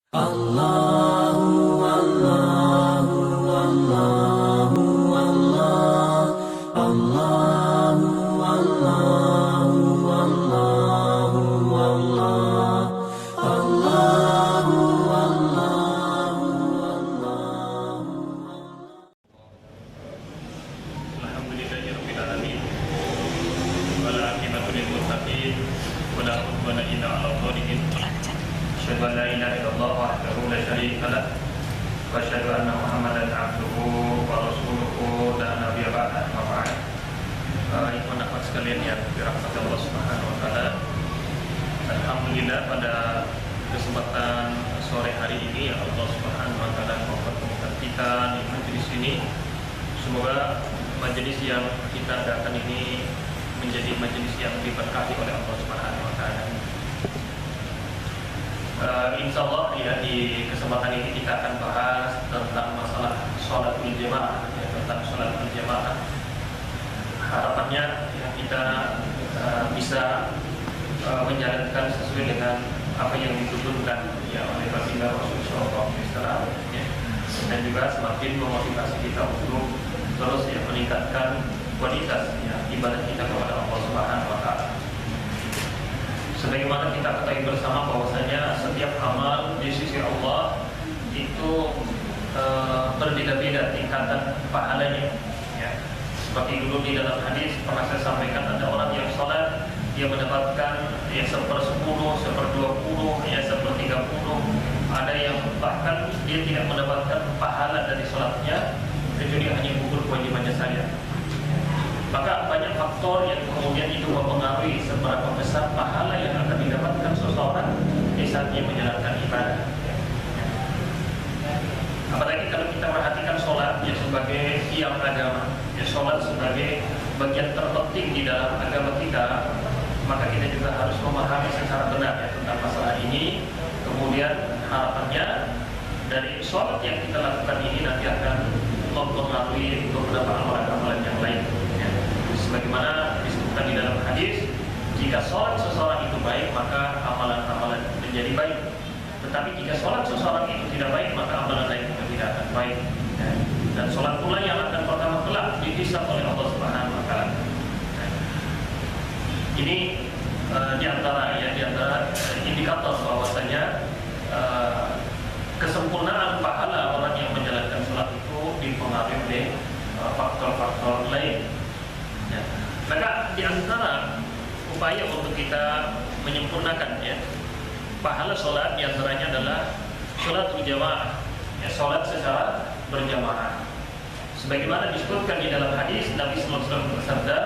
Allahu Allahu Allahu Allah Allahu Allahu Allahu Allah Allahu Allahu Allahu. Alhamdulillahirabbil alamin. Wal aqibatu lil muttaqin. Wala udwana illa 'alal zalimin. Asyhadu an la ilaha illallah wahdahu la syarika lah. Wa asyhadu anna Muhammadan 'abduhu wa rasuluhu la nabiyya ba'da. Amma ba'd. Ikhwan akhwat sekalian yang dirahmati Allah Subhanahu wa taala. Alhamdulillah pada kesempatan sore hari ini Allah Subhanahu wa taala mempertemukan kita di majelis ini. Semoga majelis yang kita adakan ini menjadi majelis yang diberkahi oleh Allah Subhanahu wa taala. Insyaallah ya, di kesempatan ini kita akan bahas tentang masalah sholatul jamaah, ya, tentang sholatul jamaah. Harapannya ya, kita bisa menjalankan sesuai dengan apa yang dituntunkan ya oleh baginda Rasulullah SAW, ya, dan juga semakin memotivasi kita untuk terus ya meningkatkan kualitas ya ibadah kita kepada Allah Subhanahu wa taala. Sebagaimana kita ketahui bersama bahwasanya setiap amal di sisi Allah itu berbeda-beda tingkatan pahalanya ya. Seperti dulu di dalam hadis pernah saya sampaikan, ada orang yang sholat dia mendapatkan ya 1/10, 1/20, ya 1/30. Ada yang bahkan dia tidak mendapatkan pahala dari sholatnya kecuali hanya gugur kewajibannya saja. Maka banyak faktor yang kemudian itu mempengaruhi seberapa besar pahala yang akan didapatkan seseorang di saat dia menjalankan ibadah. Apalagi kalau kita perhatikan sholat ya sebagai tiang agama, ya sholat sebagai bagian terpenting di dalam agama kita, maka kita juga harus memahami secara benar ya tentang masalah ini. Kemudian harapannya dari sholat yang kita lakukan ini nanti akan mempengaruhi beberapa amalan-amalan yang lain. Sebagaimana disebutkan di dalam hadis, jika sholat seseorang itu baik, maka amalan-amalan menjadi baik. Tetapi jika sholat seseorang itu tidak baik, maka amalan lain juga tidak akan baik. Dan sholat pula yang akan pertama kelak dihisab oleh Allah Subhanahu wa taala. Ini di antara indikator bahwasanya kesempurnaan pahala orang yang menjalankan sholat itu dipengaruhi oleh faktor-faktor lain. Ya. Maka di antara upaya untuk kita menyempurnakan ya pahala sholat, di antaranya adalah sholatul jamaah, ya, sholat secara berjamaah. Sebagaimana disebutkan di dalam hadis Nabi sallallahu alaihi wasallam bersabda,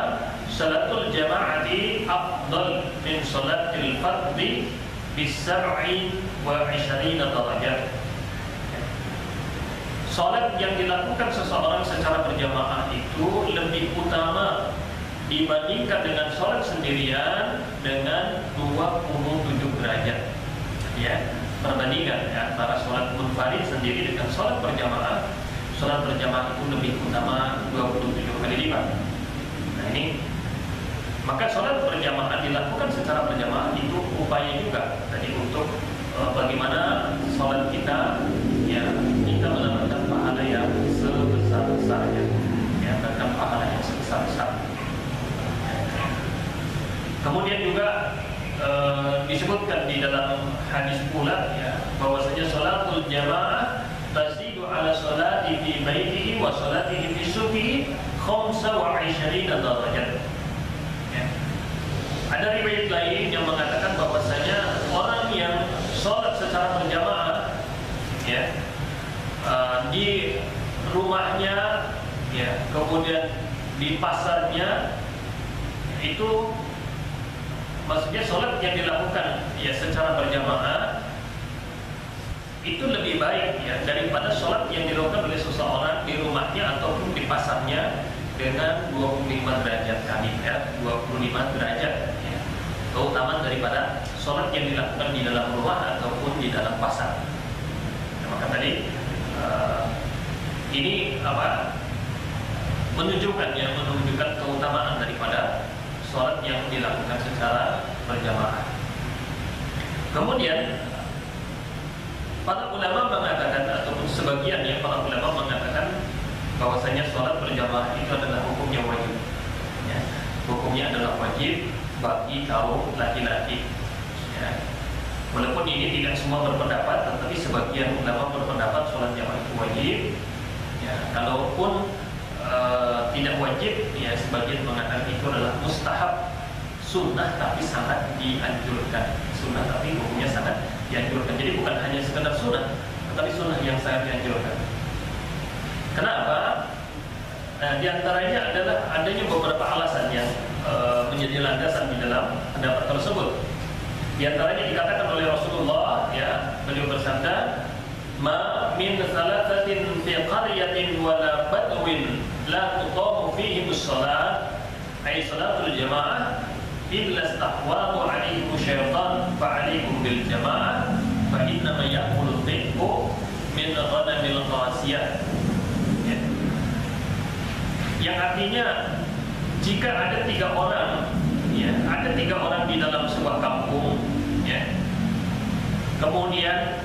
sholatul jamaati afdal min sholatil fardhi bis-sab'i wa 'ishrina darajat. Salat yang dilakukan seseorang secara berjamaah itu lebih utama dibandingkan dengan salat sendirian dengan 27 derajat. Ya, perbandingan ya, antara salat munfarid sendiri dengan salat berjamaah. Salat berjamaah itu lebih utama 27 kali lipat. Nah ini, maka salat berjamaah dilakukan secara berjamaah itu upaya juga tadi untuk bagaimana salat kita ya kita mendapatkan pahala yang sebesar-besarnya, ya, mendapatkan pahala yang sebesar-besar. Kemudian juga disebutkan di dalam hadis pula ya bahwasanya sholatul jamaah tazidu ala sholati fi baitihi wa sholatihi fi subihi 25 darajat. Ya. Ada riwayat lain yang mengatakan bahwasanya orang yang sholat secara berjamaah ya di rumahnya ya kemudian di pasarnya itu, maksudnya sholat yang dilakukan ya secara berjamaah itu lebih baik ya daripada sholat yang dilakukan oleh seseorang di rumahnya ataupun di pasarnya dengan 25 derajat kali ya 25 derajat ya, keutamaan daripada sholat yang dilakukan di dalam rumah ataupun di dalam pasar. Nah, maka tadi ini apa menunjukkan keutamaan daripada sholat yang dilakukan secara berjamaah. Kemudian Para ulama mengatakan ataupun sebagian ya para ulama mengatakan bahwasanya sholat berjamaah itu adalah hukumnya wajib. Ya, hukumnya adalah wajib bagi kaum laki-laki. Ya. Walaupun ini tidak semua berpendapat, tetapi sebagian ulama berpendapat sholat jamaah itu wajib. Ya, kalaupun tidak wajib, ya sebagian mengatakan itu adalah mustahab, sunnah tapi sangat dianjurkan. Sunnah tapi hukumnya sangat dianjurkan. Jadi bukan hanya sekedar sunnah, tetapi sunnah yang sangat dianjurkan. Kenapa? Di antaranya adalah adanya beberapa alasan yang menjadi landasan di dalam pendapat tersebut. Di antaranya dikatakan oleh Rasulullah, ya, beliau bersabda, "Ma min thalathatin fi qaryatin wala badwin la tuqamu fihim as-salat, ay salatul jamaah, illa istahwadu 'alaihim syaitan fa 'alaikum bil jamaah, fa inna ma ya'kulu dhi'bu min ghanamil qasiyah." Ya. Yang artinya jika ada 3 orang, ya, ada 3 orang di dalam sebuah kampung, ya, kemudian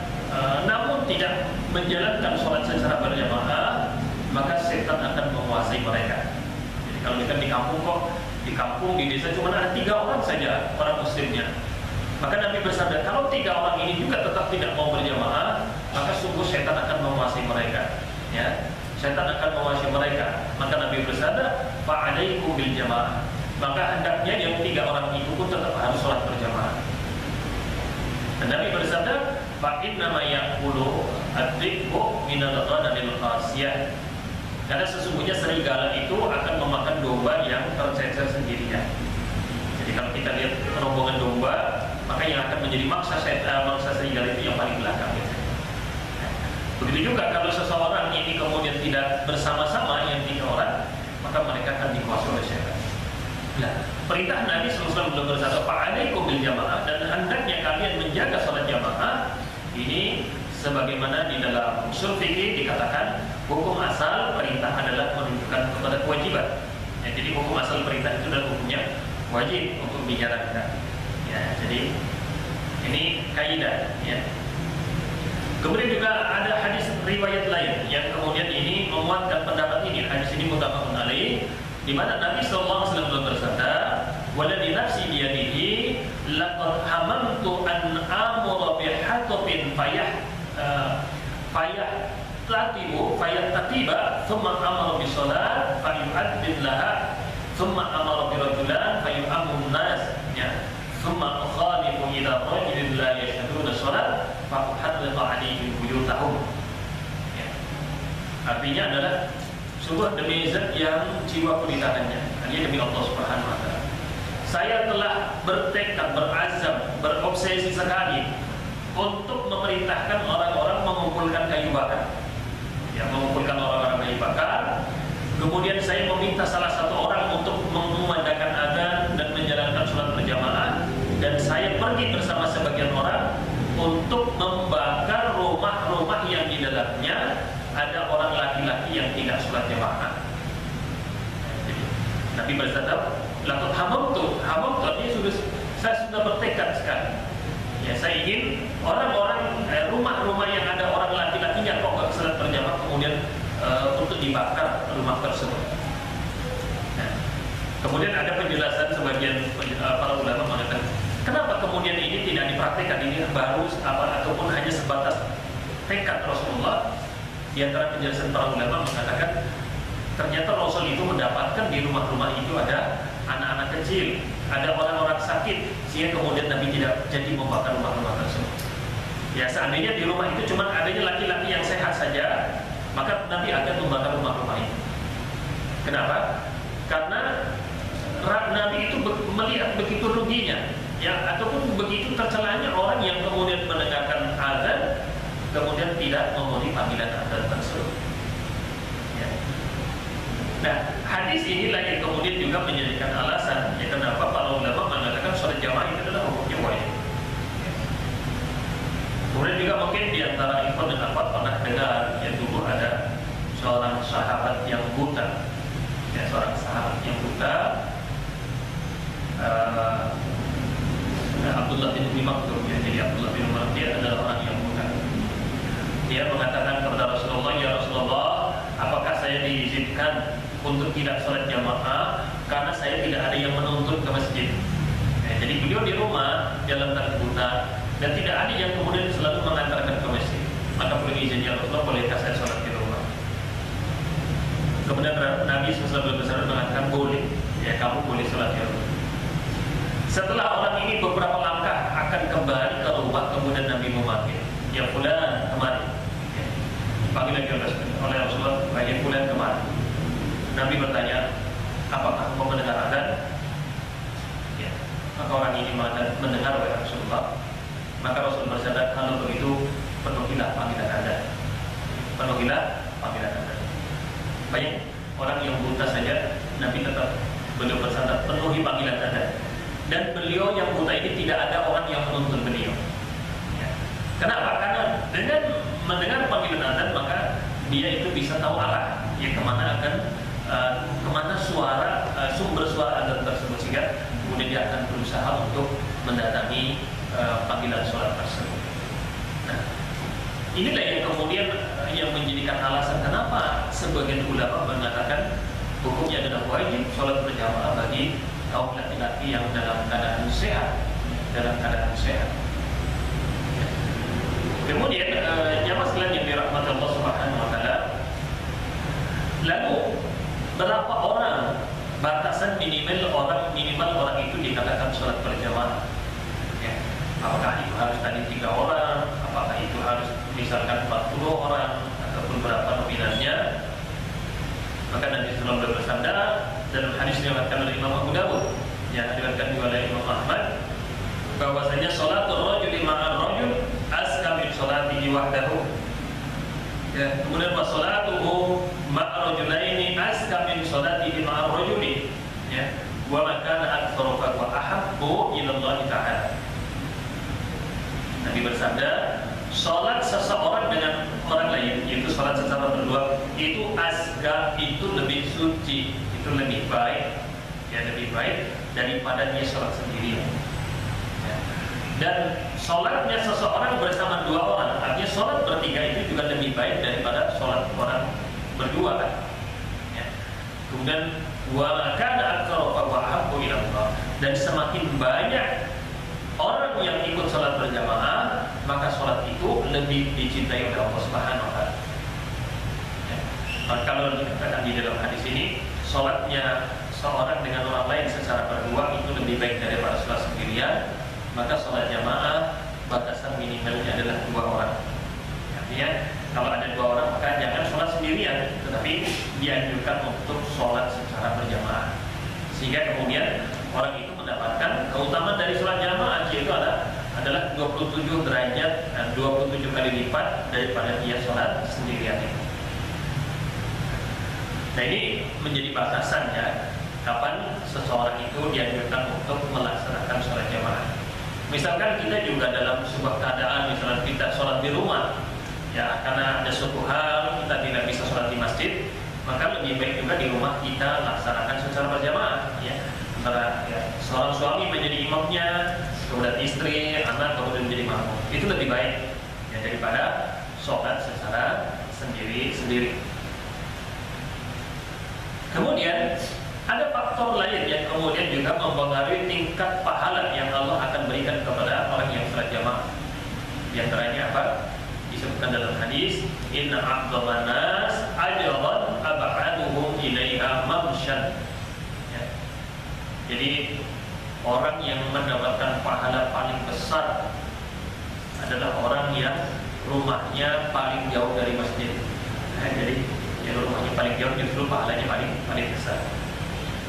namun tidak menjalankan sholat secara berjamaah, maka setan akan menguasai mereka. Jadi kalau kita di kampung kok, di kampung, di desa cuma ada 3 orang saja orang muslimnya, maka Nabi bersabda kalau 3 orang ini juga tetap tidak mau berjamaah, maka sungguh setan akan menguasai mereka. Ya, setan akan menguasai mereka. Maka Nabi bersabda, fa'alaikum bil jamaah. Maka hendaknya yang 3 orang itu pun tetap harus sholat berjamaah. Dan Nabi bersabda, fa'inna ma ya'kulu ad-dhi'bu min al-ghanamil qasiyah. Karena sesungguhnya serigala itu akan memakan domba yang tercecer sendirian. Jadi kalau kita lihat rombongan domba, maka yang akan menjadi mangsa serigala itu yang paling belakang. Begitu juga kalau seseorang ini kemudian tidak bersama-sama yang 3 orang, maka mereka akan dikuasai oleh setan. Nah, perintah Nabi SAW belum bersabda fa'alaikum bil jamaah, dan hendaknya kalian menjaga sholat jamaah. Ini sebagaimana di dalam usul fikih dikatakan hukum asal perintah adalah menunjukkan kepada kewajiban. Ya, jadi hukum asal perintah itu adalah hukumnya wajib untuk dijalankan. Ya, jadi ini kaidah. Ya. Kemudian juga ada hadis riwayat lain yang kemudian ini menguatkan pendapat ini. Hadis ini muttafaqun alaih, di mana Nabi sallallahu alaihi wasallam bersabda, "Walladzi nafsi biyadihi laqad hamamtu an amura bihatbin fayattatiba thumma amara bi salat fayu'addin laha thumma amara bi rajulan fayu'ammun nas ya thumma ukhalifu ila rajulin la yashhaduna salat fa uhaddathu 'alaihim buyutahum." Ya. Artinya adalah sungguh demi zat yang jiwaku di tangannya, hanya demi Allah Subhanahu wa taala, saya telah bertekad, berazam, berobsesi sekali untuk memerintahkan orang-orang mengumpulkan kayu bakar. Ya, mengumpulkan orang-orang kayu bakar. Kemudian saya meminta salah satu orang untuk mengumandangkan azan dan menjalankan sholat berjamaah, dan saya pergi bersama sebagian orang untuk membakar rumah-rumah yang di dalamnya ada orang laki-laki yang tidak sholat jamaah. Nabi bersabda, "Laqad hamamtu artinya saya sudah bertekad sekali. Ya, saya ingin orang-orang rumah-rumah yang ada orang laki-lakinya kok nggak sholat berjamaah kemudian untuk dibakar rumah tersebut." Nah, kemudian ada penjelasan sebagian para ulama mengatakan, kenapa kemudian ini tidak dipraktikkan, ini baru ataupun hanya sebatas tekad Rasulullah. Di antara penjelasan para ulama mengatakan ternyata Rasul itu mendapatkan di rumah-rumah itu ada anak-anak kecil, ada orang-orang sakit, sehingga kemudian Nabi tidak jadi membakar rumah-rumah tersebut. Ya, seandainya di rumah itu cuma adanya laki-laki yang sehat saja, maka Nabi akan membakar rumah-rumah itu. Kenapa? Karena Nabi itu melihat begitu ruginya, ya, ataupun begitu tercelanya orang yang kemudian mendengarkan azan kemudian tidak memenuhi panggilan azan tersebut. Ya. Nah, hadis inilah yang kemudian juga menjadikan alasan ya kenapa para ulama mengatakan sholat jamaah itu adalah hukumnya wajib. Ya. Kemudian juga mungkin di antara ikhwan dan akhwat pernah dengar yang dulu ada seorang sahabat yang buta, ya, seorang sahabat yang buta, Abdullah bin Umi Maktum, ya. Jadi Abdullah bin Umi Maktum dia adalah orang yang buta. untuk tidak sholat jamaah karena saya tidak ada yang menuntut ke masjid. Jadi beliau di rumah dalam kebutuhan dan tidak ada yang kemudian selalu mengantarkan ke masjid. Maka boleh izin ya Rasulullah, bolehkah saya sholat di rumah? Kemudian Nabi SAW mengatakan boleh, ya kamu boleh sholat di rumah. Setelah orang ini beberapa langkah akan kembali ke rumah, kemudian Nabi memanggil, ya fulan kemari. Panggil lagi oleh Rasulullah, ya fulan kemari. Nabi bertanya, apakah kamu mendengar adzan? Ya. Maka orang ini mendengar oleh Rasulullah. Maka Rasul bersabda, kalau begitu penuhilah panggilan adzan. Penuhilah panggilan adzan. Banyak orang yang buta saja, Nabi tetap beliau bersabda, penuhi panggilan adzan. Dan beliau yang buta ini tidak ada orang yang menuntun beliau. Ya. Kenapa? Karena dengan mendengar panggilan adzan maka dia itu bisa tahu arah, ya kemana akan kemana suara sumber suara adzan tersebut, sehingga kemudian dia akan berusaha untuk mendatangi panggilan sholat tersebut. Nah, inilah yang kemudian yang menjadikan alasan kenapa sebagian ulama mengatakan hukumnya adalah wajib sholat berjamaah bagi kaum laki-laki yang dalam keadaan sehat, Kemudian jamaah sekalian yang dirahmati Allah Subhanahu wa taala, lalu berapa orang batasan minimal orang itu dikatakan sholat berjamaah? Ya. Apakah itu harus tadi 3 orang? Apakah itu harus misalkan 40 orang ataupun berapa nominalnya? Maka Nabi sallallahu alaihi wasallam bersabda dalam hadis diriwayatkan oleh Imam Abu Dawud, yang diriwayatkan juga oleh Imam Ahmad, bahwasanya sholatul rajuli ma'ar rajul azka min sholatihi wahdahu. Ya, kemudian wa sholatuhu ma'ar rajulaini azka min sholatihi ma'ar rajuli. Ya, wa ma kana aktsaru fa ahabbu ila Allah ta'ala. Nabi bersabda, sholat seseorang dengan orang lain, yaitu sholat secara berdua, itu azka, itu lebih suci, itu lebih baik, ya lebih baik daripada dia sholat sendiri. Ya. Dan sholatnya seseorang bersama 2 orang, artinya sholat bertiga itu juga lebih baik daripada sholat orang berdua. Ya. Kemudian wa kana aktsara fa ahabbu ila Allah, dan semakin banyak orang yang ikut sholat berjamaah, maka sholat itu lebih dicintai oleh Allah Subhanahu wa taala. Ya. Kalau dikatakan di dalam hadis ini, sholatnya seorang dengan orang lain secara berdua itu lebih baik daripada sholat sendirian, maka sholat jamaah batasan minimalnya adalah 2 orang. Artinya kalau ada 2 orang maka jangan sholat sendirian, tetapi dianjurkan untuk sholat secara berjamaah, sehingga kemudian orang itu mendapatkan keutamaan dari sholat jamaah, yaitu adalah 27 derajat dan 27 kali lipat daripada dia sholat sendirian. Nah, ini menjadi batasannya kapan seseorang itu dianjurkan untuk melaksanakan sholat jamaah. Misalkan kita juga dalam sebuah keadaan, misalnya kita sholat di rumah, ya karena ada suatu hal kita tidak bisa sholat di masjid, maka lebih baik juga di rumah kita laksanakan secara berjamaah. Ya. Ya, seorang suami menjadi imamnya, kemudian istri, anak kemudian menjadi makmum, itu lebih baik ya daripada sholat secara sendiri-sendiri. Kemudian ada faktor lain yang kemudian juga mempengaruhi tingkat pahala yang Allah akan berikan kepada orang yang sholat jamaah. Di antaranya apa? Disebutkan dalam hadis, inna a'dhaman nas ajran ab'aduhum ilaiha mamshan. Jadi orang yang mendapatkan pahala paling besar adalah orang yang rumahnya paling jauh dari masjid. Nah, jadi yang rumahnya paling jauh justru pahalanya paling besar.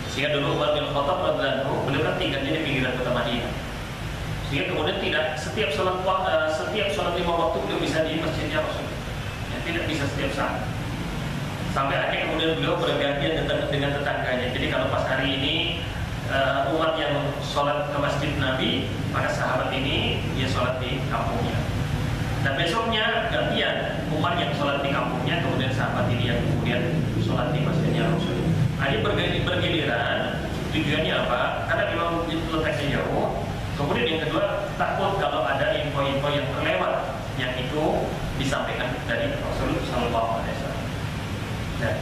Sehingga dulu Umar bin Khattab radhiyallahu anhu, beliau kan tinggalnya di pinggiran kota Madinah. Sehingga kemudian tidak setiap sholat 5 waktu beliau bisa di masjidnya Rasul. Ya, tidak bisa setiap saat. Sampai akhirnya kemudian beliau bergantian dengan tetangganya. Jadi kalau pas hari ini umat yang sholat ke masjid Nabi, maka sahabat ini dia sholat di kampungnya. Dan besoknya gantian umat yang sholat di kampungnya, kemudian sahabat ini yang kemudian sholat di masjidnya Rasul. Ada bergiliran. Tujuannya apa? Karena memang letaknya jauh. Kemudian yang kedua, takut kalau ada info-info yang terlewat yang itu disampaikan dari Rasul Sallallahu Alaihi Wasallam. Nah,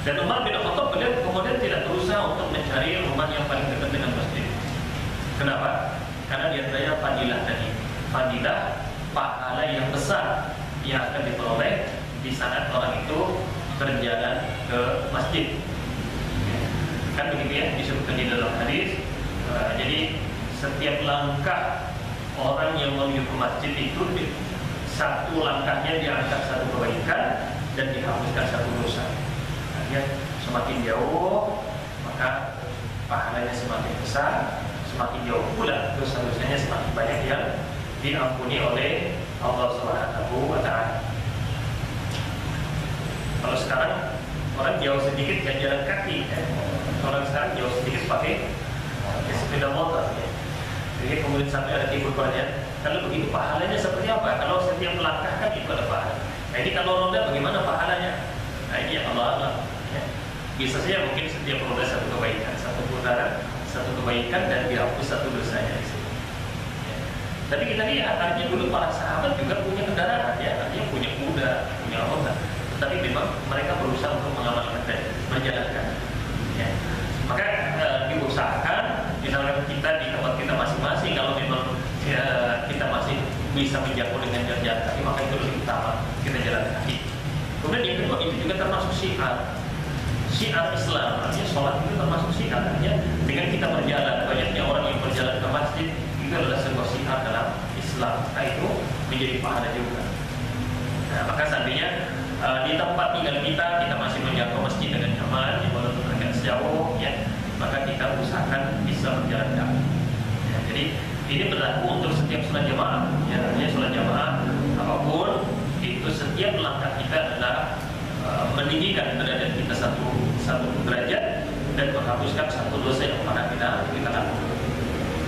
Dan Umar bin Khattab beliau kemudian tidak berusaha untuk mencari rumah yang paling dekat dengan masjid. Kenapa? Karena dia tanya fadilah tadi, fadilah pahala yang besar yang akan diperoleh di saat orang itu berjalan ke masjid. Kan begitu ya, disebutkan di dalam hadis. Jadi setiap langkah orang yang menuju ke masjid itu satu langkahnya diangkat satu kebaikan dan dihapuskan satu dosa. Artinya semakin jauh maka pahalanya semakin besar, semakin jauh pula dosa-dosanya semakin banyak yang diampuni oleh Allah Subhanahu wa Ta'ala. Kalau sekarang orang jauh sedikit kan jalan kaki, orang sekarang jauh sedikit pakai sepeda motor. Jadi kemudian sampai ada timbul pertanyaan, kalau begitu pahalanya seperti apa? Kalau setiap melangkah kan itu ada pahala. Nah ini kalau ronda bagaimana pahalanya? Nah ini yang Allah ya. Bisa saja mungkin setiap ronda satu kebaikan, satu putaran, satu kebaikan dan dihapus satu dosanya. Ya. Tapi kita lihat artinya dulu para sahabat juga punya kendaraan ya, artinya punya kuda, punya onta. Tapi memang mereka berusaha untuk mengamalkan dan menjalankan. Ya. Maka diusahakan misalnya kita di tempat kita masing-masing kalau memang kita masih bisa menjangkau dengan jalan kaki maka itu lebih utama kita jalan kaki. Kemudian yang kedua itu juga termasuk syiar Islam, artinya sholat itu termasuk syiar. Artinya dengan kita berjalan, banyaknya orang yang berjalan ke masjid itu adalah sebuah syiar dalam Islam. Nah itu menjadi pahala juga. Nah, maka seandainya di tempat tinggal kita masih menjangkau masjid dengan nyaman, walaupun agak sejauh, ya, maka kita usahakan bisa berjalan kaki. Ya, jadi ini berlaku untuk setiap sholat jamaah. Ya, artinya sholat jamaah apapun itu setiap langkah kita adalah meninggikan derajat kita satu derajat dan menghapuskan satu dosa yang pernah kita lakukan.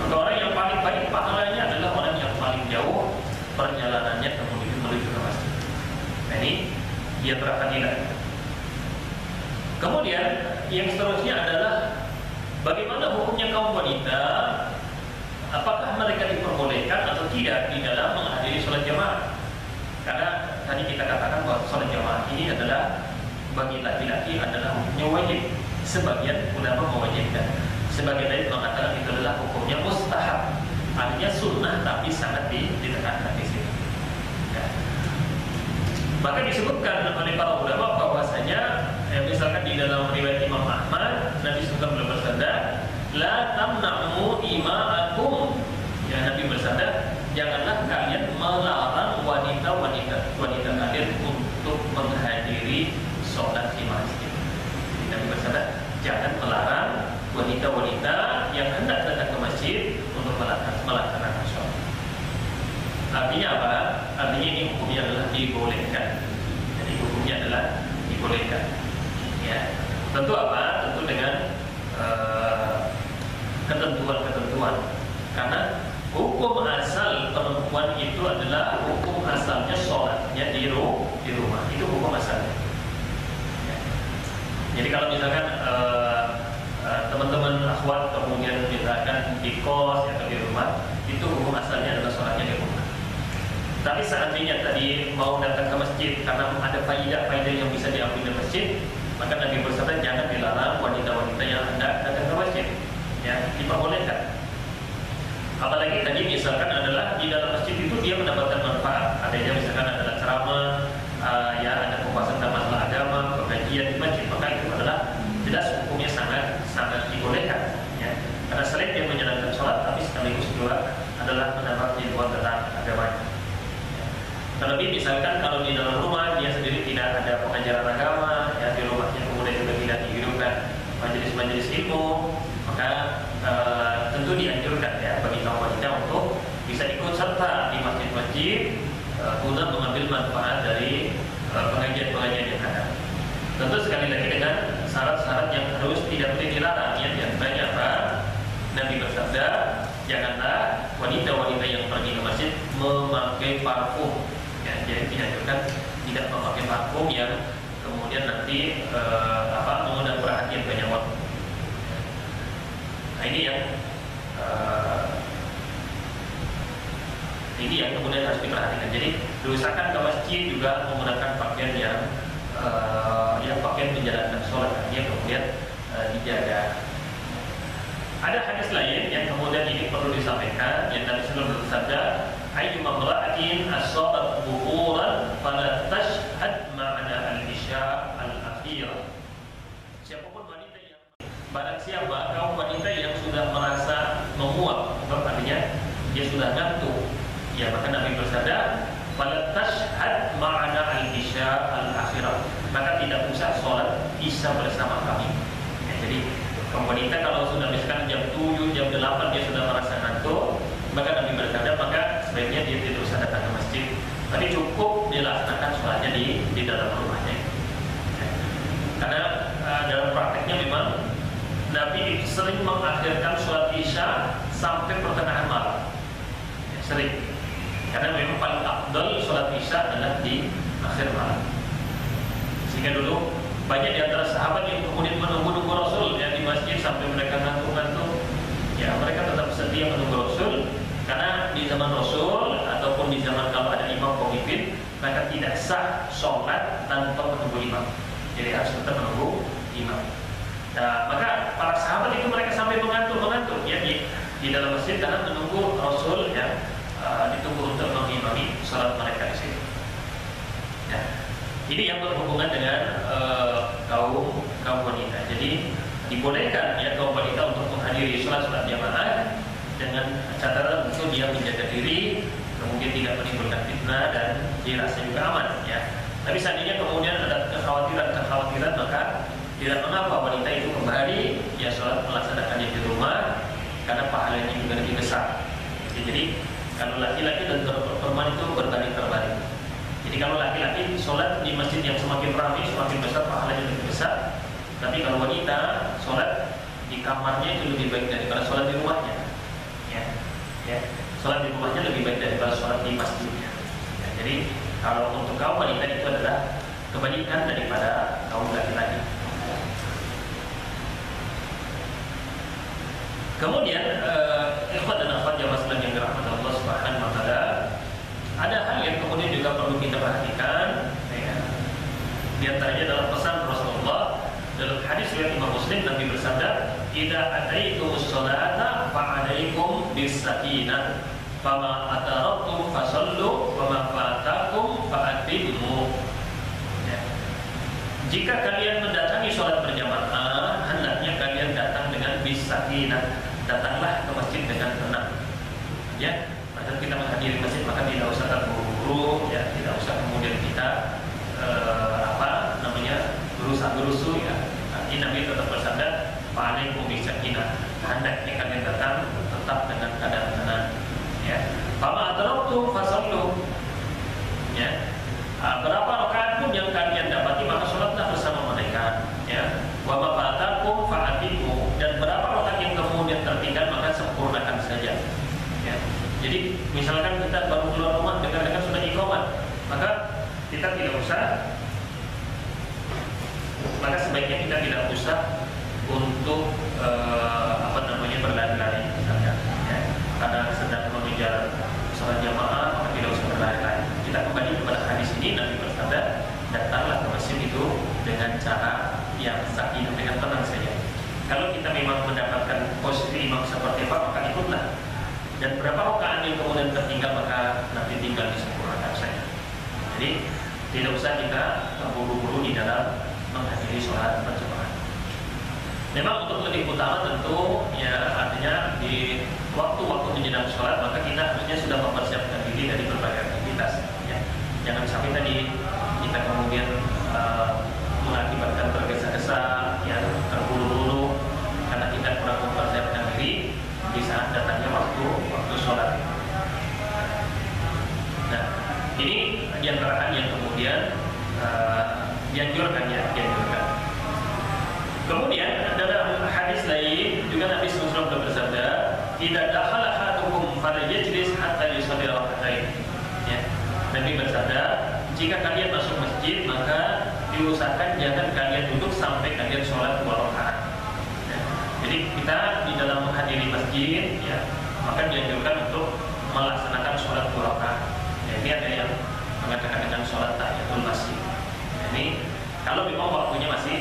Maka orang yang paling baik pahalanya adalah orang yang paling jauh perjalanannya kemudian menuju ke masjid. Nah ini dia berfadilah. Kemudian yang seterusnya adalah bagaimana hukumnya kaum wanita, apakah mereka diperbolehkan atau tidak di dalam menghadiri sholat jamaah? Karena tadi kita katakan bahwa sholat jamaah ini adalah bagi laki-laki adalah hukumnya wajib. Sebagian ulama mewajibkan, sebagian lain mengatakan itu adalah hukumnya mustahab, artinya sunnah tapi sangat ditekankan di sini. Ya. Maka disebutkan oleh para ulama bahwasanya misalkan di dalam riwayat Imam Ahmad, Nabi SAW bersabda, la tamna'u ima'akum. Ya, Nabi bersabda, janganlah kalian melarang wanita kalian untuk menghadiri sholat di masjid. Nabi bersabda, jangan melarang wanita-wanita yang hendak datang ke masjid untuk melaksanakan sholat. Artinya apa? Artinya ini hukumnya adalah dibolehkan. Jadi hukumnya adalah dibolehkan. Ya, tentu apa? Tentu dengan ketentuan-ketentuan. Karena hukum asal perempuan itu adalah hukum asalnya sholatnya di rumah. Itu hukum asalnya. Ya. Jadi kalau misalkan teman-teman akhwat kemudian misalkan di kos atau di rumah, itu hukum asalnya adalah sholatnya di rumah. Tapi seandainya tadi mau datang ke masjid karena ada faidah yang bisa diambil di masjid, maka Nabi bersabda jangan dilarang wanita-wanita yang hendak datang ke masjid. Ya, diperbolehkan. Apalagi tadi misalkan adalah di dalam masjid itu dia mendapatkan manfaat. Adanya misalkan adalah ceramah, ya ada pembahasan tentang masalah agama, pengajian di masjid, maka itu adalah jelas hukumnya sangat dibolehkan. Ya. Karena selain dia menjalankan sholat, tapi sekaligus juga adalah menambah ilmu tentang agamanya. Ya. Terlebih misalkan kalau di dalam rumah dia sendiri tidak ada pengajaran agama, ya di rumahnya kemudian juga tidak dihidupkan majelis-majelis ilmu, maka tentu dianjurkan ya bagi kaum wanita untuk bisa ikut serta di masjid-masjid guna mengambil manfaat dari pengajian-pengajian yang ada. Tentu sekali lagi dengan syarat-syarat yang harus tidak boleh dilarang. Yang diantaranya apa? Nabi bersabda, janganlah wanita-wanita yang pergi ke masjid memakai parfum. Ya, jadi dianjurkan tidak memakai parfum yang kemudian nanti mengundang perhatian banyak orang. Nah ini yang kemudian harus diperhatikan. Jadi diusahakan ke masjid juga menggunakan pakaian yang pakaian menjalankan sholat, dia kemudian dijaga. Ada hadis lain yang kemudian ini perlu disampaikan, yang Nabi SAW bersabda, "Ayyu mamra'atin asabat buhuran fala tashhad ma'ana al-isya al-akhirah." Siapapun wanita yang barang siapa kaum wanita yang sudah merasa menguap, artinya dia sudah ngantuk, ya maka Nabi bersabda, "Fala tashhad ma'ana al-isya al-akhirah." Maka tidak usah sholat isya bersama kami. Ya, jadi kaum wanita kalau sudah misalkan jam 7, jam 8 dia sudah merasa ngantuk, maka Nabi bersabda maka sebaiknya dia tidak usah datang ke masjid, tapi cukup dilaksanakan sholatnya di dalam rumahnya. Karena dalam prakteknya memang Nabi sering mengakhirkan sholat isya sampai pertengahan malam, ya, sering. Karena memang paling afdal sholat isya adalah di akhir malam. Sehingga dulu banyak di antara sahabat yang kemudian menunggu Rasul ya di masjid sampai mereka ngantuk-ngantuk. Ya mereka tetap setia menunggu Rasul, karena di zaman Rasul ataupun di zaman kalau ada imam pemimpin, maka tidak sah sholat tanpa menunggu imam. Jadi harus tetap menunggu imam. Nah, maka para sahabat itu mereka sampai mengantuk ya di dalam masjid karena menunggu Rasul ya, ditunggu untuk mengimami sholat mereka di situ. Ya. Ini yang berhubungan dengan kaum wanita. Jadi dibolehkan ya kaum wanita untuk menghadiri sholat jamaah dengan catatan tentu dia menjaga diri, kemudian tidak menimbulkan fitnah dan dirasa juga aman ya. Tapi seandainya kemudian ada kekhawatiran maka tidak mengapa wanita itu kembali ya sholat melaksanakannya di rumah karena pahalanya juga lebih besar. Jadi kalau laki-laki dan perempuan itu berbanding terbalik. Jadi kalau laki-laki sholat di masjid yang semakin ramai, semakin besar pahalanya lebih besar. Tapi kalau wanita sholat di kamarnya itu lebih baik daripada sholat di rumahnya. Ya, sholat di rumahnya lebih baik daripada sholat di masjidnya. Ya, jadi kalau untuk kaum wanita itu adalah kebalikan daripada kaum laki-laki. Kemudian, ikhwan dan akhwat jamaah sekalian yang dirahmati Allah Subhanahu wa taala, ada hal yang kemudian juga perlu kita perhatikan ya. Di antaranya dalam pesan Rasulullah dalam hadis riwayat Imam Muslim, Nabi bersabda, "Idza ataitumus sholata fa'alaikum bis-sakinah, fama ataraktum fasallu wa ma fatakum fa'atimmu." Ya. Jika kalian mendatangi sholat berjamaah, hendaknya kalian datang dengan bis-sakinah, datanglah ke masjid dengan tenang. Ya. Pada kita menghadiri masjid maka tidak usah terburu-buru, ya, tidak usah kemudian kita berusaha ya. Ini Nabi tetap bersabda, "Fa'alaikum bis-sakinah." Hendaknya kalian datang tetap dengan keadaan tenang. Ya. Fama adraktum fasallu. Ya. Berapa rakaat pun yang kalian dapati maka salatlah bersama mereka. Ya. Wa ma fatakum fa'atimu. Dan berapa rakaat yang kemudian tertinggal maka sempurnakan saja. Ya. Jadi misalkan kita baru keluar rumah dengar-dengar sudah iqamah, maka kita tidak usah, maka sebaiknya kita tidak usah untuk berlari-lari misalkan, ya. Karena sedang mengejar sholat jamaah maka tidak usah berlari-lari. Kita kembali kepada hadis ini, Nabi bersabda, datanglah ke masjid itu dengan cara yang sakinah, dengan tenang saja. Kalau kita memang mendapatkan posisi imam seperti apa maka ikutlah. Dan berapa rakaat yang kemudian tertinggal maka nanti tinggal disempurnakan saja. Jadi tidak usah kita terburu-buru di dalam menghadiri sholat berjamaah. Memang untuk lebih utama tentu ya artinya di waktu-waktu menjelang sholat maka kita harusnya sudah mempersiapkan diri dari berbagai aktivitas. Ya. Jangan sampai tadi kita kemudian mengakibatkan tergesa-gesa, ya, terburu-buru karena kita kurang mempersiapkan diri di saat datangnya waktu sholat. Nah, ini di antara hal yang kemudian dianjurkan. Kemudian dalam hadis lain juga Nabi SAW bersabda, "Idza dakhala ahadukum falyajlis hatta yusalli rak'atain." Ya. Nabi bersabda, jika kalian masuk masjid maka diusahakan jangan kalian duduk sampai kalian sholat 2 rakaat. Ya. Jadi kita di dalam menghadiri masjid, ya, maka dianjurkan untuk melaksanakan sholat 2 rakaat. Ya, ini ada yang mengatakan dengan sholat tahiyatul masjid. Ini kalau memang waktunya masih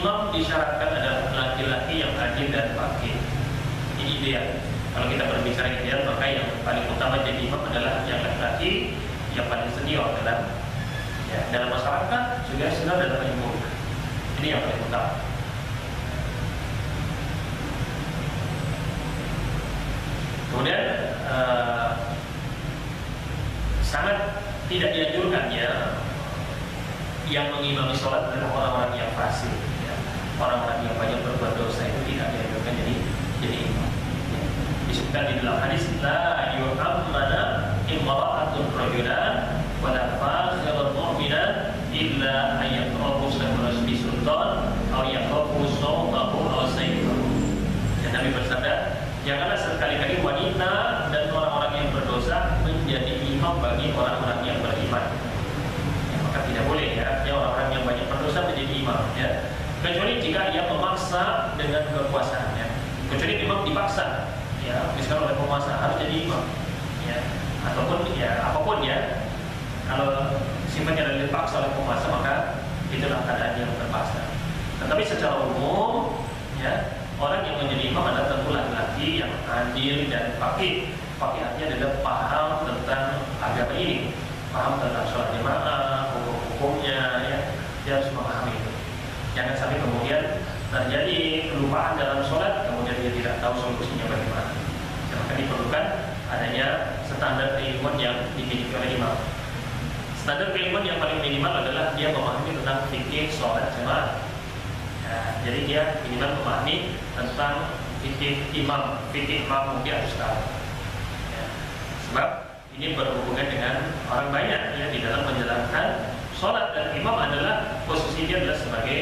imam disyaratkan adalah laki-laki yang adil dan faqih. Ini ideal. Kalau kita berbicara ideal, maka yang paling utama jadi imam adalah yang laki-laki yang paling senior dalam masyarakat, juga senior dalam ilmu. Ini yang paling utama. Kemudian sangat tidak dianjurkan yang mengimami sholat adalah orang-orang yang fasik, orang-orang yang banyak berbuat dosa, itu tidak dianjurkan jadi imam. Disebutkan di dalam hadis, la yu'ammana imra'atun rajulan wa la fakhirun mu'minan illa ayyaqrabu sabras bi sultan aw yaqrabu sawtahu aw sayfahu. Dan Nabi bersabda, janganlah sekali-kali wanita dan orang-orang yang berdosa menjadi imam bagi orang-orang yang beriman. Maka tidak boleh orang-orang yang banyak berdosa menjadi imam, kecuali jika ia memaksa dengan kekuasaannya. Kecuali memang dipaksa, misalkan oleh penguasa harus jadi imam, ataupun apapun kalau sifatnya adalah dipaksa oleh penguasa, maka itulah keadaan yang terpaksa. Tetapi secara umum, orang yang menjadi imam adalah tentu laki-laki yang adil dan faqih. Faqih artinya adalah paham tentang agama ini, paham tentang sholat jamaah, hukum-hukumnya, dia harus memahami itu. Jangan sampai kemudian terjadi kelupaan dalam sholat, kemudian dia tidak tahu solusinya bagaimana. Maka diperlukan adanya standar keilmuan yang dimiliki oleh imam. Standar keilmuan yang paling minimal adalah dia memahami tentang fikih sholat jamaah. Jadi dia minimal memahami tentang fikih imam, fikih makmum, dia harus tahu. Sebab ini berhubungan dengan orang banyak di dalam menjalankan sholat, dan imam adalah posisi dia adalah sebagai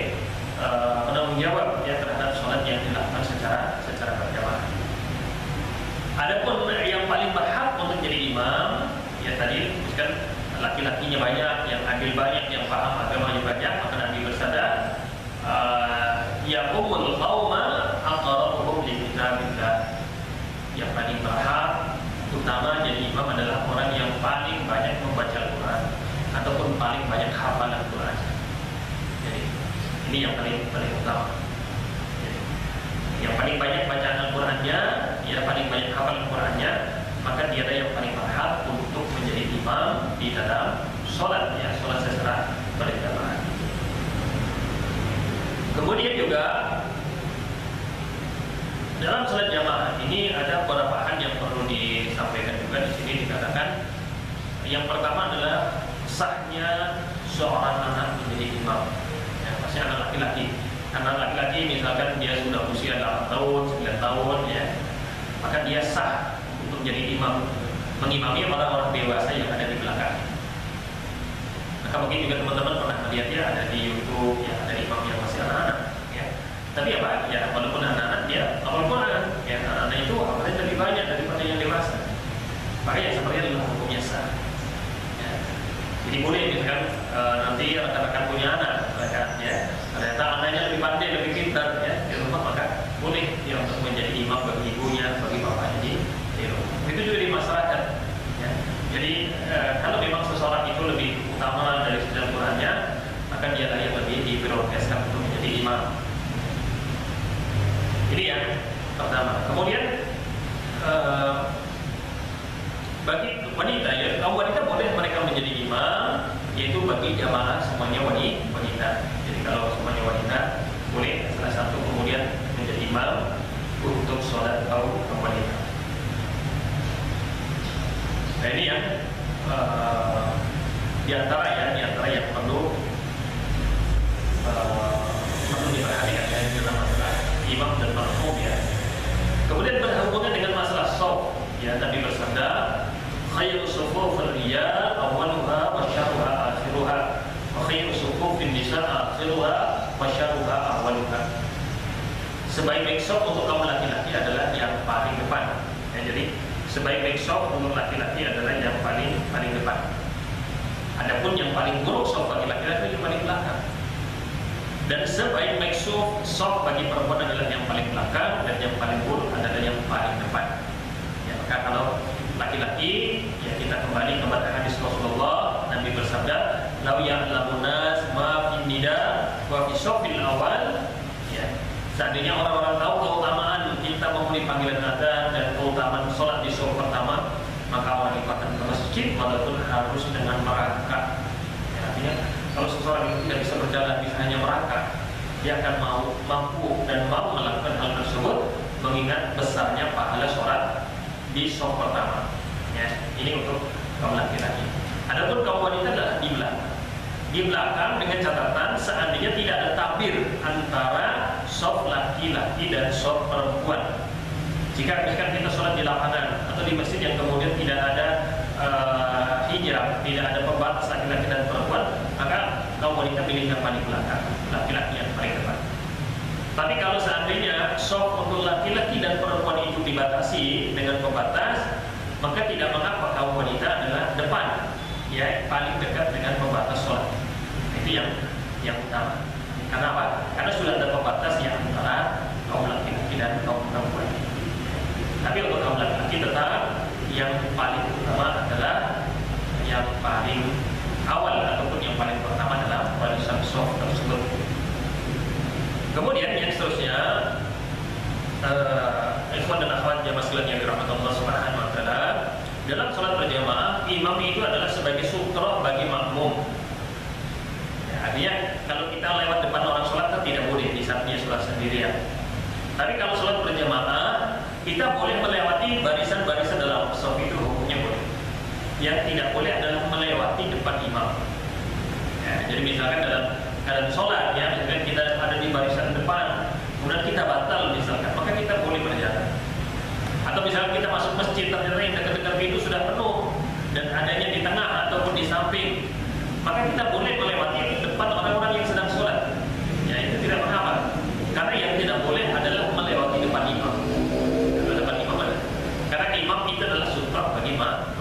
penanggung jawab terhadap sholat yang dilakukan secara berjamaah. Adapun yang paling berhak untuk jadi imam, tadi misalkan laki-lakinya banyak, yang adil banyak, yang paham agamanya banyak, maka Nabi bersabda, yaqumul qauma aqrabuhum li kitabillah. Yang paling berhak utama jadi imam adalah orang yang paling banyak membaca Al-Quran ataupun paling banyak hafal Al-Quran. Jadi ini yang paling utama. Yang paling banyak bacaan Al-Qurannya, paling banyak hafal Al-Qurannya, maka dia adalah yang paling berhak untuk menjadi imam di dalam sholat, sholat secara berjamaah. Kemudian juga dalam sholat jamaah ini ada beberapa hal yang perlu disampaikan juga. Di sini dikatakan yang pertama adalah sahnya seorang anak menjadi imam, maksudnya anak laki-laki. Anak laki-laki misalkan dia sudah usia 8 tahun, 9 tahun, maka dia sah untuk menjadi imam, mengimami orang-orang dewasa yang ada di belakang. Maka mungkin juga teman-teman pernah melihatnya ada di YouTube, ada imam yang masih anak-anak, tapi walaupun anak-anak dia Al-Quran, anak-anak itu hafalnya lebih banyak daripada yang dewasa. Maka yang seperti adalah hukumnya sah. Jadi boleh misalkan nanti rekan-rekan punya anak, ternyata anaknya lebih pandai, lebih pintar di rumah, maka boleh dia untuk menjadi imam bagi ibunya, bagi bapaknya di rumah. Itu juga di masyarakat. Jadi kalau memang seseorang itu lebih utama dari segi Al-Qurannya, maka dia yang lebih diprioritaskan untuk menjadi imam. Ini yang pertama. Kemudian bagi wanita, kaum wanita boleh mereka menjadi imam, yaitu bagi jamaah semuanya wanita. Jadi kalau semuanya wanita boleh salah satu kemudian menjadi imam untuk sholat kaum wanita. Nah ini yang diantara yang perlu diperhatikan dalam masalah imam dan makmum. Kemudian berhubungan dengan masalah shaf, Nabi bersabda, khairu sufufir rijal awwaluha wa syarruha akhiruha, wa khairu sufufin nisa akhiruha wa syarruha awwaluha. Sebaik-baik shaf untuk kaum laki-laki adalah yang paling depan. Jadi sebaik-baik shaf untuk laki-laki adalah yang paling depan. Adapun yang paling buruk shaf bagi laki-laki itu paling belakang. Dan sebaik-baik shaf bagi perempuan adalah yang paling belakang, dan yang paling buruk adalah yang paling depan. Maka kalau laki-laki, kita kembali kepada hadis Rasulullah. Nabi bersabda, "Lau ya'lamun nas ma fin nida wa fi shafil awal dia akan mampu dan mau melakukan hal tersebut, mengingat besarnya pahala sholat di shaf pertama. Ya, ini untuk kaum laki-laki. Adapun kaum wanita adalah di belakang. Di belakang dengan catatan seandainya tidak ada takbir antara shaf laki-laki dan shaf perempuan. Jika misalkan kita sholat di lapangan atau di masjid yang kemudian tidak ada hijab, tidak ada pembatas laki-laki dan perempuan, maka kaum wanita pilih yang paling belakang, laki-laki yang paling depan. Tapi kalau seandainya shaf untuk laki-laki dan perempuan itu dibatasi dengan pembatas, maka tidak mengapa kaum wanita adalah depan, ya, paling dekat dengan pembatas sholat. Itu yang utama. Karena apa? Karena sudah ada pembatas yang antara kaum laki-laki dan kaum perempuan. Tapi untuk kaum laki-laki tetap yang paling utama adalah yang paling awal ataupun yang paling pertama dalam barisan shaf tersebut. Kemudian yang seterusnya, ikhwan dan akhwat jamaah sekalian yang dirahmati Allah Subhanahu wa taala, dalam salat berjamaah imam itu adalah sebagai sutra bagi makmum. Ya, artinya kalau kita lewat depan orang salat kan tidak boleh di saat dia salat sendirian. Tapi kalau salat berjamaah kita boleh melewati barisan-barisan dalam shaf, itu hukumnya boleh. Yang tidak boleh adalah melewati depan imam. Ya, jadi misalkan dalam keadaan sholat, ya, misalkan kita ada di barisan depan, kemudian kita batal misalkan, maka kita boleh berjalan. Atau misalkan kita masuk masjid, ternyata yang dekat-dekat pintu sudah penuh dan adanya di tengah ataupun di samping, maka kita boleh melewati depan orang-orang yang sedang sholat. Ya, itu tidak mengapa. Karena yang tidak boleh adalah melewati depan imam. Karena imam itu adalah sutra bagi makmum.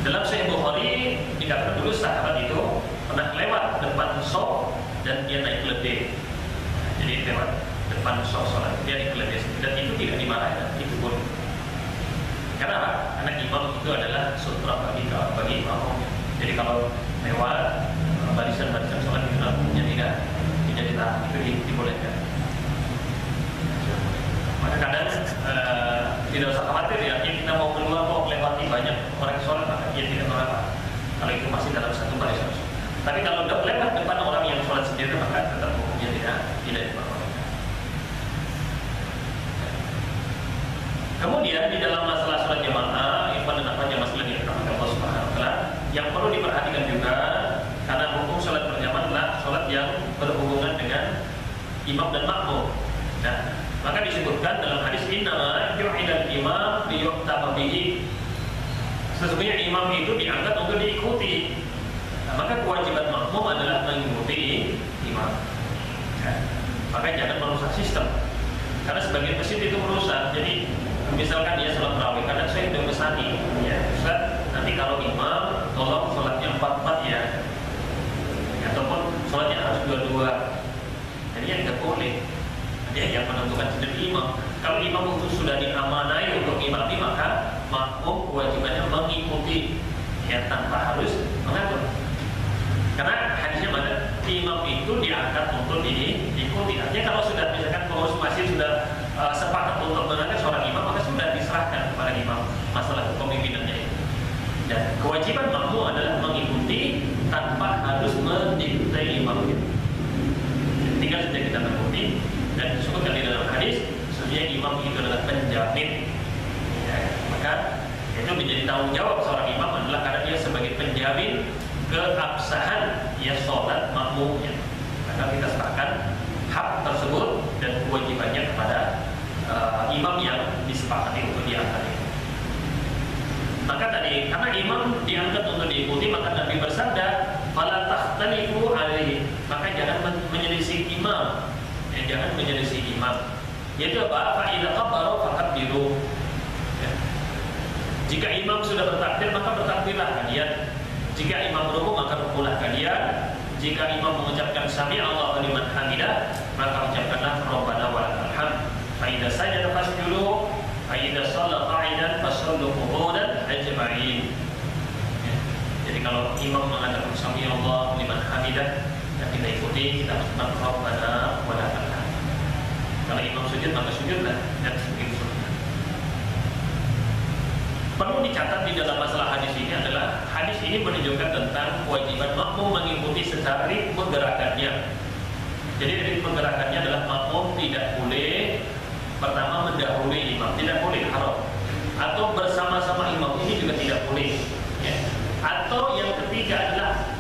Dalam Sahih Bukhari dikatakan dulu sahabat itu pernah lewat depan shaf dan dia naik keledai. Jadi lewat depan shaf salat dia naik keledai dan itu tidak dimarahi, dan itu boleh. Karena apa? Karena imam itu adalah sutra bagi makmum. Jadi kalau lewat barisan-barisan salat itu hukumnya tidak ditahan, itu dibolehkan. Maka kadang tidak usah khawatir, ya, kita mau keluar mau melewati banyak orang sholat, maka dia tidak mengapa kalau itu masih dalam satu barisan. Tapi kalau lewat depan orang yang sholat sendiri, maka tetap hukumnya tidak diperbolehkan. Kemudian di dalam masalah sholat jamaah, ikhwan dan akhwat jamaah sekalian yang dirahmati Allah Subhanahu wa taala, yang perlu diperhatikan juga, karena hukum sholat berjamaah adalah sholat yang berhubungan dengan imam dan makmum. Nah, maka disebutkan dalam hadis innama ju'ilal imam liyuqtama bihi. Sesungguhnya imam itu diangkat untuk diikuti. Nah, maka kewajiban makmum adalah mengikuti imam. Ya. Maka jangan merusak sistem. Karena sebagian masjid itu merusak. Jadi misalkan dia sholat tarawih, kadang saya udah pesani, ya, Ustaz, nanti kalau imam tolong sholatnya 4-4 ya. Ataupun sholatnya harus 2-2. Jadi ya tidak boleh. Dia yang menentukan sendiri imam. Kalau imam itu sudah diamanai untuk imami, maka makmum kewajibannya mengikuti, ya, tanpa harus mengatur. Karena hadisnya mana? Imam itu diangkat untuk diikuti. Artinya kalau sudah misalkan pengurus masjid sudah sepakat untuk mengangkat seorang imam, maka sudah diserahkan kepada imam masalah kepemimpinannya itu. Dan kewajiban makmum adalah mengikuti tanpa harus mendiktai imam itu. Tinggal saja kita mengikuti. Dan disebutkan di dalam hadis, sebenarnya imam itu adalah penjamin. Ya, maka itu menjadi tanggung jawab seorang imam adalah karena dia sebagai penjamin keabsahan ya sholat makmumnya. Maka kita serahkan hak tersebut dan kewajibannya kepada imam yang disepakati untuk diangkat itu. Maka tadi karena imam diangkat untuk diikuti, maka Nabi bersabda, "Fala takhtalifu alaihi." Maka jangan menyelisih imam. Jangan menyelisih imam. Yaitu apa? Fa idza kabbara fakabbiru. Ya. Jika imam sudah bertakbir, maka bertakbirlah kalian. Jika imam rukuk, maka rukuklah kalian. Jika imam mengucapkan sami Allahu liman hamidah, maka ucapkanlah Rabbana walakal hamd. Fa idza sajada fasjudu, fa idza shalla qa'idan fasallu qu'udan ajma'in. Ya. Jadi kalau imam mengatakan sami Allahu liman hamidah, kita ikuti, kita ucapkan Rabbana walakal hamd. Kalau imam sujud, maka sujudlah dan begitu. Perlu dicatat di dalam masalah hadis ini adalah hadis ini menunjukkan tentang kewajiban makmum mengikuti secara ritme gerakannya. Jadi ritme gerakannya adalah makmum tidak boleh pertama mendahului imam, tidak boleh, haram. Atau bersama-sama imam, ini juga tidak boleh. Ya. Atau yang ketiga adalah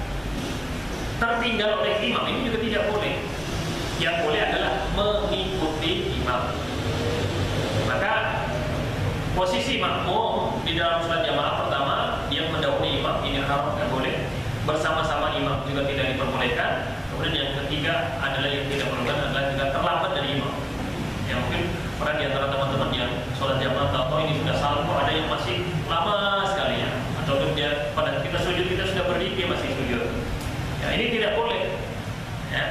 tertinggal oleh imam, ini juga tidak boleh. Yang boleh adalah mengikuti imam. Maka posisi makmum di dalam sholat jamaah pertama yang mendahului imam, ini haram, tidak boleh. Bersama-sama imam juga tidak diperbolehkan. Kemudian yang ketiga adalah yang tidak diperbolehkan adalah juga terlambat dari imam. Ya mungkin pernah di antara teman-teman yang sholat jamaah tahu ini sudah salam kok, ada yang masih lama sekali ya. Atau dia pada kita sujud kita sudah berdiri masih sujud. Ya ini tidak boleh. Ya,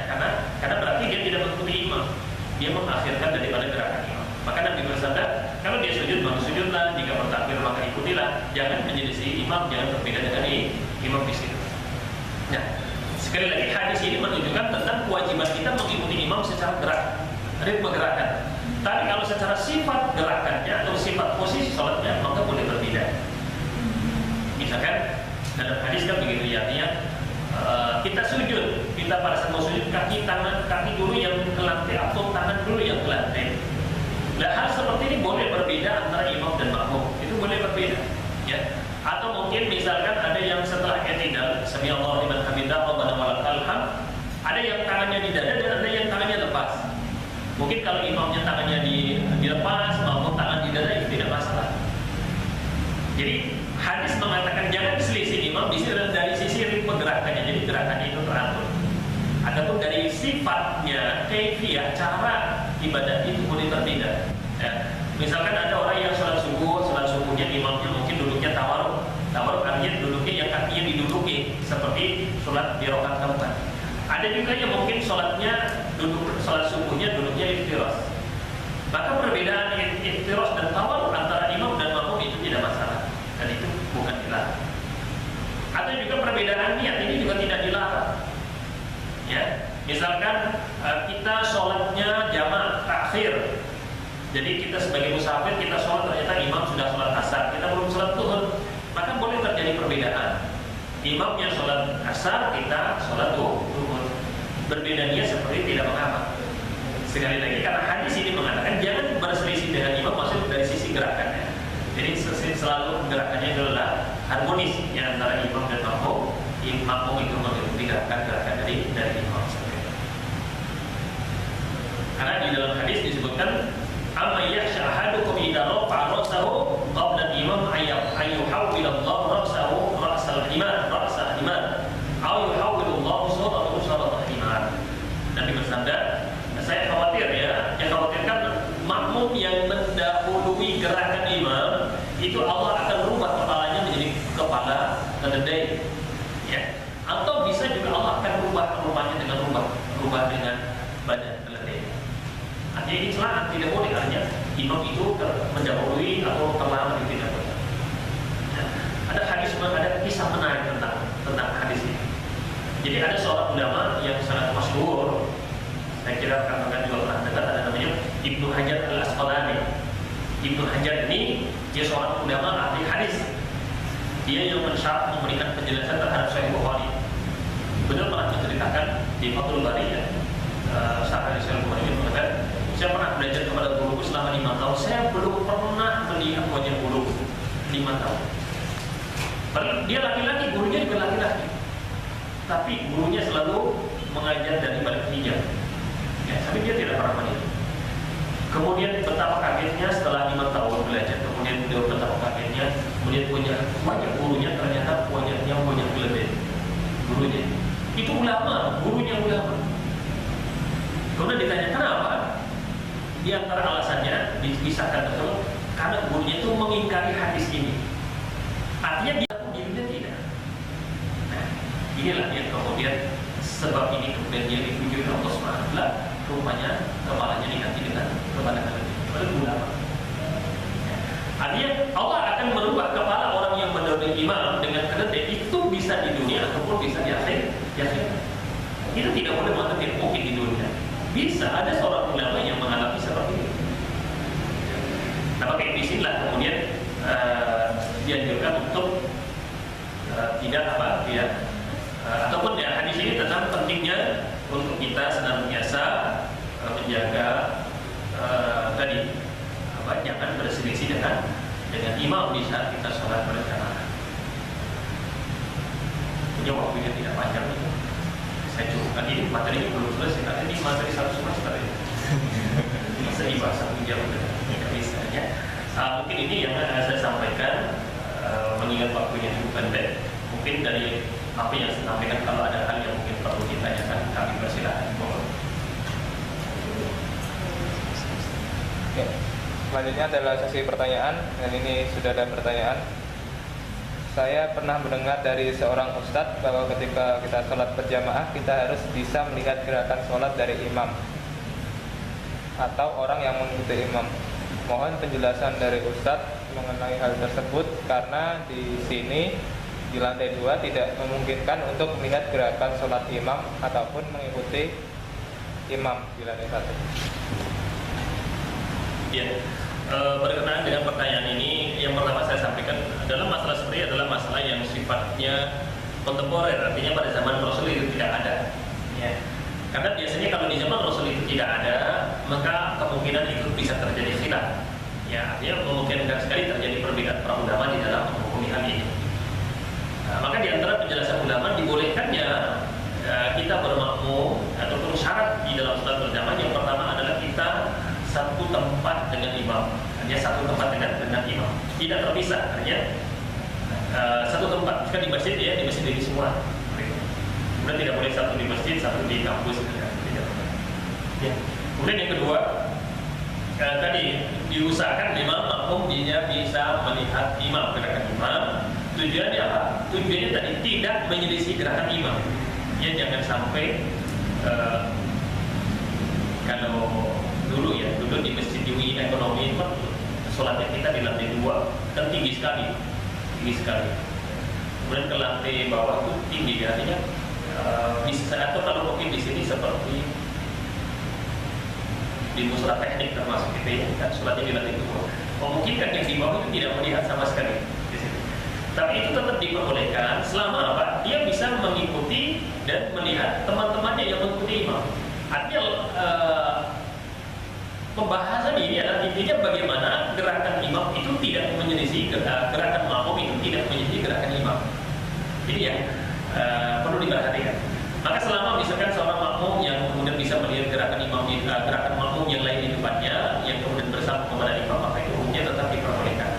karena berarti dia tidak mengikuti imam. Dia mengakhirkan daripada gerakan imam. Maka Nabi bersabda, kalau dia sujud maka sujudlah, jika bertakbir maka ikutilah, jangan menyelisih imam, jangan berbeda dengan imam di situ. Nah, sekali lagi hadis ini menunjukkan tentang kewajiban kita mengikuti imam secara gerak, ritme gerakan. Tapi kalau secara sifat gerakannya atau sifat posisi sholatnya maka boleh berbeda. Misalkan dalam hadis kan begitu ya, artinya kita sujud, kita pada saat mau sujud kaki dulu yang ke lantai atau tangan dulu yang ke lantai. Nah, hal seperti ini boleh berbeda antara imam dan makmum, itu boleh berbeda, ya. Atau mungkin misalkan ada yang setelah i'tidal, sami Allahu liman hamidah, Rabbana walakal hamd, ada yang tangannya di dada dan ada yang tangannya lepas. Mungkin kalau imamnya tangannya dilepas, makmum tangan di dada, itu tidak masalah. Jadi hadis mengatakan jangan selisih imam dari sisi ritme gerakannya, jadi gerakannya itu teratur. Adapun dari sifatnya, kaifiyah, cara ibadah itu boleh berbeda. Ya. Misalkan ada orang yang sholat subuhnya imamnya mungkin duduknya tawarruk artinya duduknya yang kakinya diduduki seperti sholat di rakaat keempat. Ada juga yang mungkin sholat subuhnya duduknya iftiras. Maka perbedaan iftiras dan tawarruk antara imam dan makmum itu tidak masalah, dan itu bukan dilarang. Atau juga perbedaan niat ini juga tidak dilarang. Ya, misalkan kita sholatnya jamaah takhir, jadi kita sebagai musafir kita sholat ternyata imam sudah sholat asar, kita belum sholat zuhur, maka boleh terjadi perbedaan. Imamnya sholat asar, kita sholat zuhur, berbedanya seperti tidak mengapa. Sekali lagi karena hadis ini mengatakan jangan berselisih dengan imam, maksud dari sisi gerakannya. Jadi selalu gerakannya adalah harmonis ya, antara imam dan makmum. Makmum itu mengikuti gerakan dari imam saja. Karena di dalam hadis disebutkan amma yakhsha ahadukum idza rafa'a ra'sahu qabla al-imam ayyuhawwila Allah ra'sahu ra'sal himar aw yuhawwilu Allah sawtahu sawtal himar. Nabi bersabda, saya khawatir yang khawatirkan makmum yang mendahului gerakan imam itu Allah akan rubah kepalanya menjadi kepala keledai. Ya. Atau bisa juga Allah akan rubah rupanya dengan rubah dengan badan keledai. Artinya ini celaan, tidak boleh. Artinya imam itu mendahului atau terlambat, itu tidak boleh. Nah, ada kisah menarik tentang hadis ini. Jadi ada seorang ulama yang sangat masyhur, saya kira rekan-rekan juga pernah dengar, ada namanya Ibnu Hajar Al-Asqalani. Ibnu Hajar ini dia seorang ulama ahli hadis. Dia yang memberikan penjelasan terhadap Sahih Bukhari. Beliau pernah menceritakan di Fathul Bari ya, saat Sahih Bukhari itu mengatakan, saya pernah belajar kepada guruku selama 5 tahun, saya belum pernah melihat wajah guru 5 tahun. Padahal dia laki-laki, gurunya juga laki-laki, tapi gurunya selalu mengajar dari balik hijab. Ya, tapi dia tidak pernah melihat. Kemudian betapa kagetnya setelah 5 tahun belajar, kemudian beliau betapa kagetnya melihat wajah gurunya, ternyata wajahnya wajah keledai. Gurunya itu ulama, gurunya ulama. Kemudian ditanya kenapa? Di antara alasannya dikisahkan betul karena gurunya itu mengingkari hadis ini. Artinya dia dirinya tidak. Nah, inilah yang kemudian sebab ini kemudian dia dipuji oleh Allah SWT. Rupanya kepalanya diganti dengan kepala keledai. Oleh ulama. Artinya Allah akan merubah kepala orang yang mendahului imam dengan keledai, itu bisa di dunia ataupun bisa di akhirat. Itu tidak boleh mengatakan tidak mungkin di dunia. Bisa ada seorang ulama yang mengalami seperti itu. Nah, maka di sinilah kemudian dianjurkan untuk tidak ataupun ya hadis ini tentang pentingnya untuk kita senantiasa dengan imam di saat kita sholat berjamaah. Ini waktunya tidak panjang itu. Saya cukupkan ini materinya belum selesai, karena ini materi satu semester ya. Bisa dibahas 1 jam tidak bisa ya. Mungkin ini yang saya sampaikan, mengingat waktunya cukup pendek. Mungkin dari apa yang saya sampaikan, kalau ada hal yang mungkin perlu ditanyakan, kami persilakan. Oke. Selanjutnya adalah sesi pertanyaan, dan ini sudah ada pertanyaan. Saya pernah mendengar dari seorang ustadz bahwa ketika kita sholat berjamaah, kita harus bisa melihat gerakan sholat dari imam atau orang yang mengikuti imam. Mohon penjelasan dari ustadz mengenai hal tersebut, karena di sini di lantai 2 tidak memungkinkan untuk melihat gerakan sholat imam ataupun mengikuti imam di lantai 1. Ya, berkenaan dengan pertanyaan ini, yang pertama saya sampaikan adalah masalah seperti adalah masalah yang sifatnya kontemporer, artinya pada zaman Rasul itu tidak ada. Ya. Karena biasanya kalau di zaman Rasul itu tidak ada, maka kemungkinan itu bisa terjadi khilaf. Ya, artinya memungkinkan sekali terjadi perbedaan para ulama di dalam menghukumi hal ini. Nah, maka di antara penjelasan ulama dibolehkannya kita bermakmum ataupun syarat di dalam sholat berjamaah yang pertama adalah kita satu tempat dengan imam, hanya satu tempat dengan imam, tidak terpisah, artinya satu tempat. Jika di masjid ya di masjid ini semua. Kemudian tidak boleh satu di masjid, satu di kampus. Ya. Kemudian yang kedua, tadi diusahakan imam makmum dia bisa melihat imam, gerakan imam. Tujuannya apa? Tujuannya tadi tidak menyelisih gerakan imam. Ya, jangan sampai kalau dulu di masjid di UI ekonomi itu sholatnya kita di lantai 2 kan tinggi sekali. Kemudian ke lantai bawah itu tinggi, artinya bisa, atau kalau mungkin di sini seperti di musyola teknik termasuk gitu ya, kan sholatnya di lantai 2. Memungkinkan yang di bawah itu tidak melihat sama sekali di sini. Tapi itu tetap diperbolehkan selama apa? Dia bisa mengikuti dan melihat teman-temannya yang mengikuti imam. Artinya pembahasan ini adalah intinya bagaimana gerakan imam itu tidak menyelisih gerakan makmum itu tidak menyelisih gerakan imam. Ini yang perlu diperhatikan. Maka selama misalkan seorang makmum yang kemudian bisa melihat gerakan imam, gerakan makmum yang lain di depannya, yang kemudian bersama kepada imam, maka itu hukumnya tetap diperbolehkan.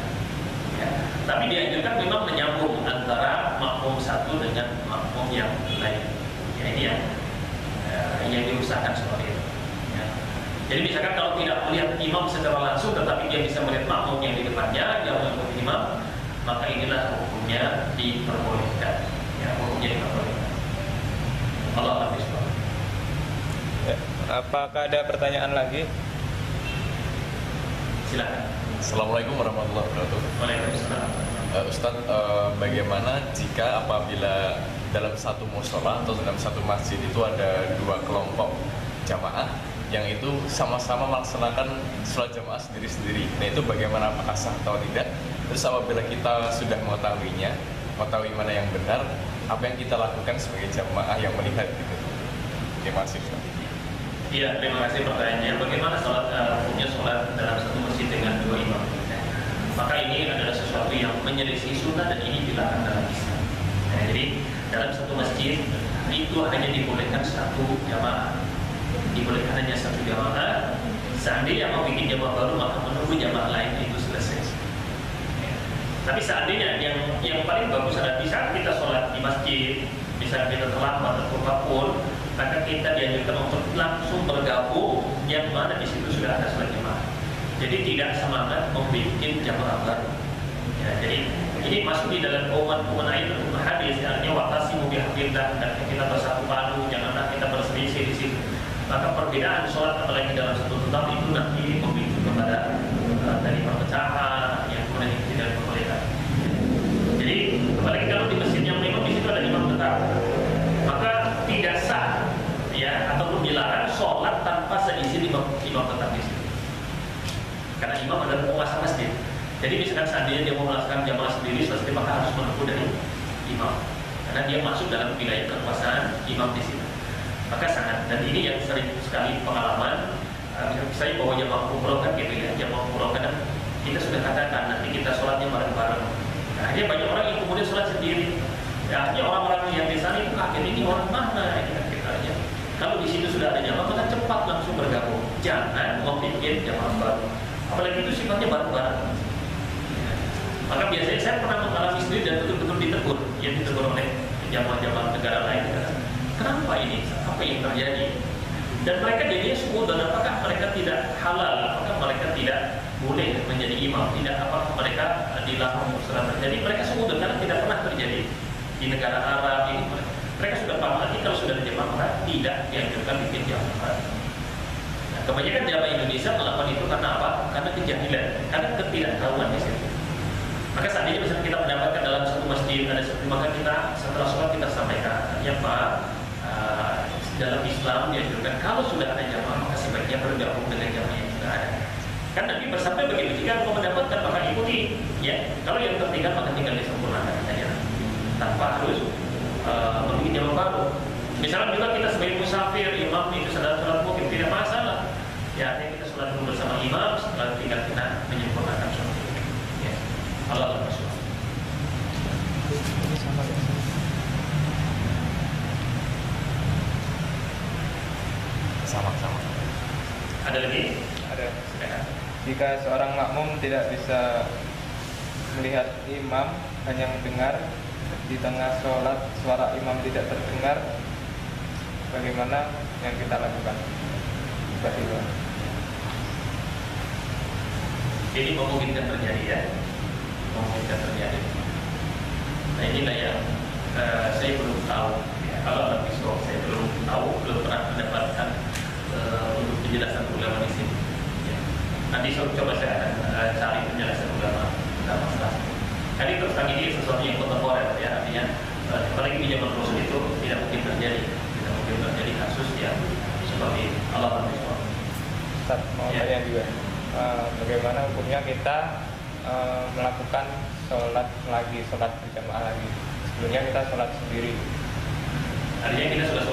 Ya. Tapi dianjurkan memang menyambung antara makmum satu dengan makmum yang lain. Ya, ini yang diusahakan seperti itu. Jadi misalkan kalau tidak melihat imam secara langsung, tetapi dia bisa melihat makmum yang di depannya yang mengikuti imam, maka inilah hukumnya diperbolehkan. Ya, hukumnya diperbolehkan. Allah habis. Ya, apakah ada pertanyaan lagi? Silakan. Assalamualaikum warahmatullahi wabarakatuh. Waalaikumsalam. Ustadz, bagaimana jika apabila dalam satu mushola atau dalam satu masjid itu ada 2 kelompok jamaah yang itu sama-sama melaksanakan sholat jamaah sendiri-sendiri. Nah, itu bagaimana, apakah sah atau tidak? Terus apabila kita sudah mengetahui mana yang benar, apa yang kita lakukan sebagai jamaah yang melihat gitu? Terima kasih. Iya, terima kasih pertanyaannya. Bagaimana hukumnya sholat dalam satu masjid dengan 2 imam? Maka ini adalah sesuatu yang menyelisih sunnah dan ini dilarang dalam Islam. Nah, jadi dalam satu masjid itu hanya dibolehkan satu jamaah. Dibolehkan hanya satu jamaah. Seandainya mau bikin jamaah baru, maka menunggu jamaah lain itu selesai. Ya. Tapi seandainya yang paling bagus adalah di saat kita sholat di masjid, misalnya kita terlambat atau apapun, maka kita dianjurkan untuk langsung bergabung yang mana di situ sudah ada sholat jamaah. Jadi tidak semangat membuat jamaah baru. Ya, jadi ini masuk di dalam umuman ayat atau hadis, artinya waqtasimu bihablillah, dan kita bersatu padu, janganlah kita berselisih di situ. Maka perbedaan sholat apalagi dalam satu tetap itu nanti memicu kepada dari perpecahan yang kemudian tidak diperbolehkan. Jadi apalagi kalau di masjid yang memang di situ ada imam tetap, maka tidak sah ya ataupun dilarang sholat tanpa seizin imam tetap di situ. Karena imam adalah penguasa masjid. Jadi misalkan seandainya dia mau melaksanakan jamaah sendiri, selesai maka harus menunggu dari imam, karena dia masuk dalam wilayah kekuasaan imam di situ. Maka sangat, dan ini yang sering sekali pengalaman, misalnya bahwa jamaah umroh kan gitu ya, jamaah umroh kadang kita sudah katakan nanti kita kita sholatnya bareng-bareng. Nah, akhirnya banyak orang yang kemudian sholat sendiri. Ya, akhirnya orang-orang yang di sana itu kaget, ini orang mana kita. Kalau di situ sudah ada jamaah, maka cepat langsung bergabung. Jangan membuat jamaah baru. Apalagi itu sifatnya bareng-bareng. Ya. Maka biasanya saya pernah mengalami sendiri dan betul-betul ditegur, yang ditegur oleh jamaah-jamaah negara lain. Kenapa ini? Apa yang terjadi? Dan mereka jadinya suudzon, apakah mereka tidak halal? Apakah mereka tidak boleh menjadi imam? Tidak, apakah mereka dilarang Muslim? Jadi mereka suudzon karena tidak pernah terjadi di negara Arab ini. Mereka sudah paham lagi kalau sudah ada jamaah tidak dianjurkan bikin jamaah. Nah, kebanyakan jamaah Indonesia melakukan itu karena apa? Karena kejahilan, karena ketidaktahuan di situ. Maka seandainya misalnya kita mendapatkan dalam satu masjid ada seperti, maka kita setelah sholat kita sampaikan, ya Pak, dalam Islam dianjurkan kalau sudah ada jamaah maka sebaiknya bergabung dengan jamaah yang sudah ada. Kan Nabi bersabda begitu, jika engkau mendapatkan maka ikuti, ya. Kalau yang tertinggal maka tinggal disempurnakan saja, tanpa harus membuat jamaah baru. Misalnya juga kita sebagai musafir, imam itu sedang sholat mungkin tidak masalah. Ya, artinya kita sholat dulu bersama imam, setelah tinggal kita menyempurnakan sholat. Ya, Allah Rasul. Sama-sama. Ada lagi? Ada. Silakan. Jika seorang makmum tidak bisa melihat imam, hanya mendengar di tengah sholat suara imam tidak terdengar, bagaimana yang kita lakukan? Bagaimana? Ini memungkinkan terjadi, ya, memungkinkan terjadi. Nah, inilah yang saya belum tahu. Ya, kalau ada pisau, saya belum tahu, belum pernah mendapatkan untuk penjelasan ulama di sini. Ya. Nanti coba saya akan cari penjelasan ulama tentang masalah. Jadi terus terang ini sesuatu yang kontemporer, ya, artinya apalagi di zaman Rasul itu tidak mungkin terjadi kasus yang seperti Allah Taala. Ustaz, mau tanya juga, bagaimana hukumnya kita melakukan sholat berjamaah lagi? Sebelumnya kita sholat sendiri. Artinya kita sudah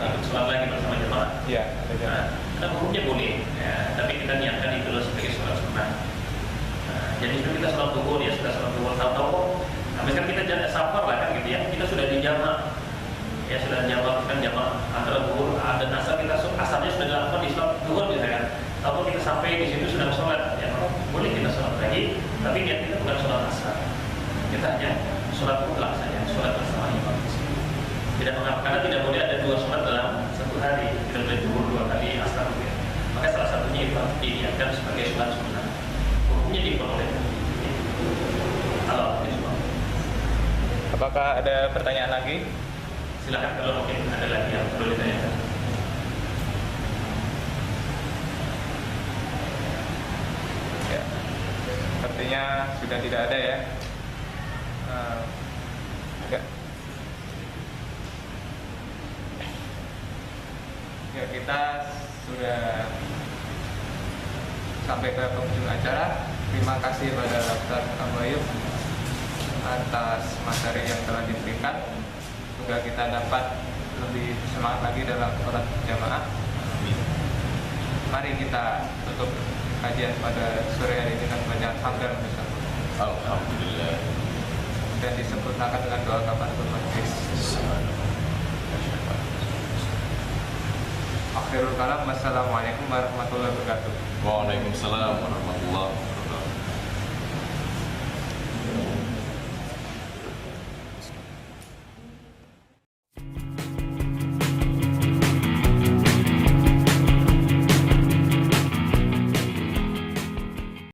ikut sholat lagi bersama jemaah. Iya, ada jamaah. Nah, hukumnya boleh, ya, tapi kita niatkan itu sebagai sholat sunnah. Jadi itu kita sholat zuhur, ya sudah sholat zuhur, tahu-tahu, nah, misalkan kita jalan safar lah kan gitu ya, kita sudah di jamaah, ya sudah jamaah kan jamaah antara zuhur dan asar, kita asarnya sudah dilakukan di sholat zuhur misalkan, atau kita sampai di situ sudah sholat, ya boleh kita sholat lagi, tapi niat kita bukan sholat asar, kita hanya sholat mutlak saja, sholat bersama imam. Tidak mengapa, karena tidak boleh ada dua sholat dalam satu hari, tidak boleh zuhur 2 kali, asar 2 kali. Maka salah satunya itu diniatkan sebagai sholat sunnah. Hukumnya diperbolehkan. Allah Akbar. Apakah ada pertanyaan lagi? Silakan kalau mungkin ada lagi yang perlu ditanyakan. Ya, sepertinya sudah tidak ada, ya. Ya. Ya, kita sudah sampai ke penghujung acara. Terima kasih pada Ustaz Abu Ayyub atas materi yang telah diberikan. Semoga kita dapat lebih semangat lagi dalam sholat jamaah. Mari kita tutup kajian pada sore hari ini dengan bacaan hamdan bersama. Alhamdulillah. Dan disempurnakan dengan doa kafaratul majlis. Akhirul kalam, wassalamualaikum warahmatullahi wabarakatuh. Waalaikumsalam warahmatullahi wabarakatuh.